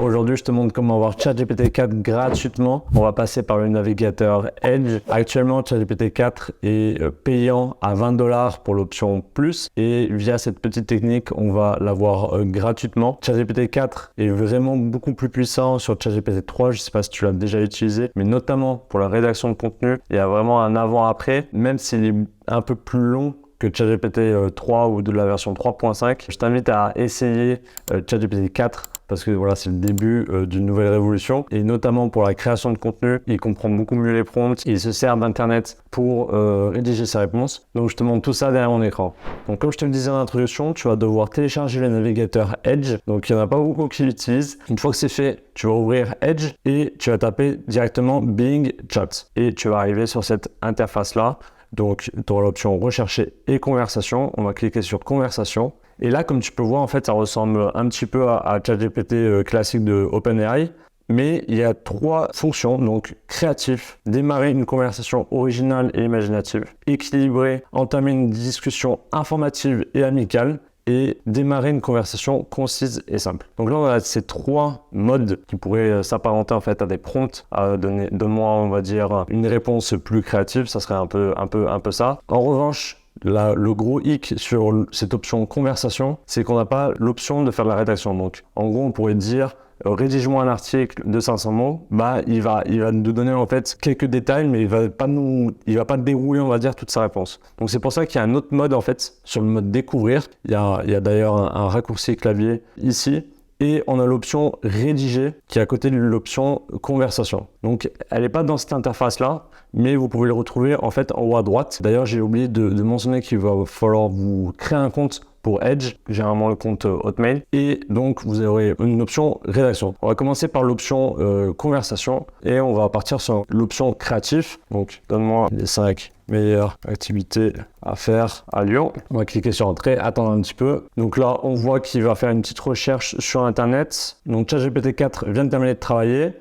Aujourd'hui, je te montre comment avoir ChatGPT 4 gratuitement. On va passer par le navigateur Edge. Actuellement, ChatGPT 4 est payant à 20 $ pour l'option Plus et via cette petite technique, on va l'avoir gratuitement. ChatGPT 4 est vraiment beaucoup plus puissant sur ChatGPT 3. Je ne sais pas si tu l'as déjà utilisé, mais notamment pour la rédaction de contenu, il y a vraiment un avant-après, même s'il est un peu plus long que ChatGPT 3 ou de la version 3.5. Je t'invite à essayer ChatGPT 4 parce que voilà, c'est le début d'une nouvelle révolution et notamment pour la création de contenu, il comprend beaucoup mieux les prompts, il se sert d'internet pour rédiger ses réponses. Donc je te montre tout ça derrière mon écran. Donc comme je te le disais en introduction, tu vas devoir télécharger le navigateur Edge. Donc il n'y en a pas beaucoup qui l'utilisent. Une fois que c'est fait, tu vas ouvrir Edge et tu vas taper directement Bing Chat et tu vas arriver sur cette interface là. Donc, tu auras l'option rechercher et conversation. On va cliquer sur conversation. Et là, comme tu peux voir, en fait, ça ressemble un petit peu à ChatGPT classique de OpenAI. Mais il y a 3 fonctions, donc créatif, démarrer une conversation originale et imaginative, équilibré, entamer une discussion informative et amicale, et démarrer une conversation concise et simple. Donc là, on a ces 3 modes qui pourraient s'apparenter en fait à des prompts. Donne-moi, on va dire, une réponse plus créative, ça serait un peu ça. En revanche, le gros hic sur cette option conversation, c'est qu'on n'a pas l'option de faire de la rédaction. Donc, en gros, on pourrait dire rédige-moi un article de 500 mots, bah, il va nous donner en fait quelques détails, mais il va pas dérouler, on va dire, toute sa réponse. Donc c'est pour ça qu'il y a un autre mode en fait, sur le mode découvrir. Il y a d'ailleurs un raccourci clavier ici. Et on a l'option rédiger qui est à côté de l'option conversation. Donc elle n'est pas dans cette interface là, mais vous pouvez le retrouver en fait en haut à droite. D'ailleurs j'ai oublié de mentionner qu'il va falloir vous créer un compte pour Edge, généralement le compte Hotmail, et donc vous aurez une option rédaction. On va commencer par l'option conversation et on va partir sur l'option créatif. Donc donne-moi les 5 meilleures activités à faire à Lyon. On va cliquer sur entrée, attendre un petit peu. Donc là, on voit qu'il va faire une petite recherche sur Internet. Donc ChatGPT 4 vient de terminer de travailler.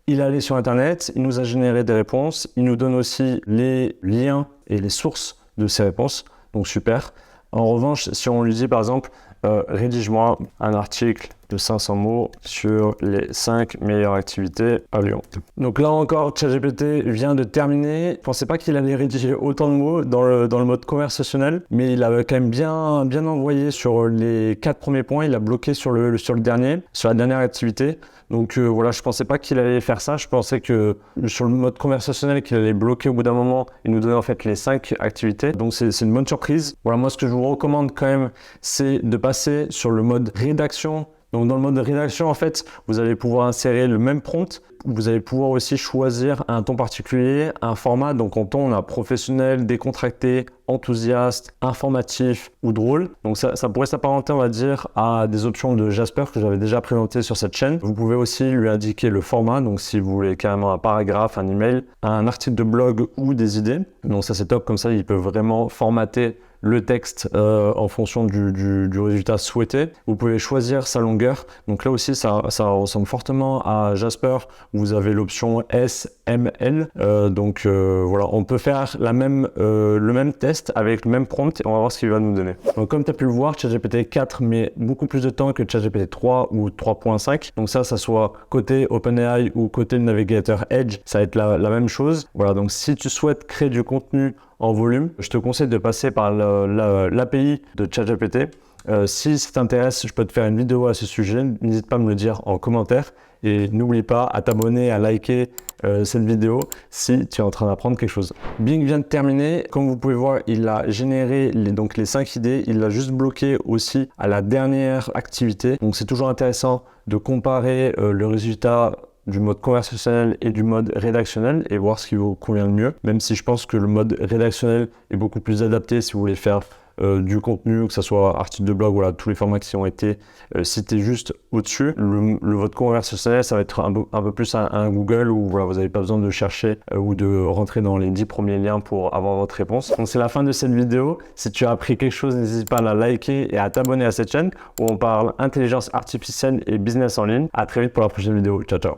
Il est allé sur Internet, il nous a généré des réponses. Il nous donne aussi les liens et les sources de ces réponses. Donc super. En revanche, si on lui dit par exemple, rédige-moi un article de 500 mots sur les 5 meilleures activités à Lyon. Donc là encore, ChatGPT vient de terminer. Je ne pensais pas qu'il allait rédiger autant de mots dans le mode conversationnel, mais il avait quand même bien envoyé sur les 4 premiers points. Il a bloqué sur le dernier, sur la dernière activité. Donc voilà, je ne pensais pas qu'il allait faire ça. Je pensais que sur le mode conversationnel, qu'il allait bloquer au bout d'un moment et nous donner en fait les 5 activités. Donc c'est une bonne surprise. Voilà, moi ce que je vous recommande quand même, c'est de passer sur le mode rédaction. Donc dans le mode rédaction, en fait, vous allez pouvoir insérer le même prompt. Vous allez pouvoir aussi choisir un ton particulier, un format. Donc en ton, on a professionnel, décontracté, enthousiaste, informatif ou drôle. Donc ça pourrait s'apparenter, on va dire, à des options de Jasper que j'avais déjà présentées sur cette chaîne. Vous pouvez aussi lui indiquer le format. Donc si vous voulez carrément un paragraphe, un email, un article de blog ou des idées. Donc ça c'est top, comme ça il peut vraiment formater le texte en fonction du résultat souhaité. Vous pouvez choisir sa longueur. Donc là aussi, ça ressemble fortement à Jasper. Vous avez l'option SML. Voilà, on peut faire le même test avec le même prompt et on va voir ce qu'il va nous donner. Donc comme tu as pu le voir, ChatGPT 4 met beaucoup plus de temps que ChatGPT 3 ou 3.5. Donc ça soit côté OpenAI ou côté le navigateur Edge, ça va être la même chose. Voilà, donc si tu souhaites créer du contenu en volume, je te conseille de passer par l'API de ChatGPT. Si ça t'intéresse, je peux te faire une vidéo à ce sujet. N'hésite pas à me le dire en commentaire. Et n'oublie pas à t'abonner, à liker cette vidéo si tu es en train d'apprendre quelque chose. Bing vient de terminer. Comme vous pouvez voir, il a généré les 5 idées. Il l'a juste bloqué aussi à la dernière activité. Donc c'est toujours intéressant de comparer le résultat du mode conversationnel et du mode rédactionnel et voir ce qui vous convient le mieux. Même si je pense que le mode rédactionnel est beaucoup plus adapté si vous voulez faire du contenu, que ce soit article de blog, voilà, tous les formats qui ont été cités juste au-dessus. Le vote conversationnel, ça va être un peu plus un Google où voilà, vous n'avez pas besoin de chercher ou de rentrer dans les 10 premiers liens pour avoir votre réponse. Donc c'est la fin de cette vidéo. Si tu as appris quelque chose, n'hésite pas à la liker et à t'abonner à cette chaîne où on parle intelligence artificielle et business en ligne. À très vite pour la prochaine vidéo. Ciao, ciao.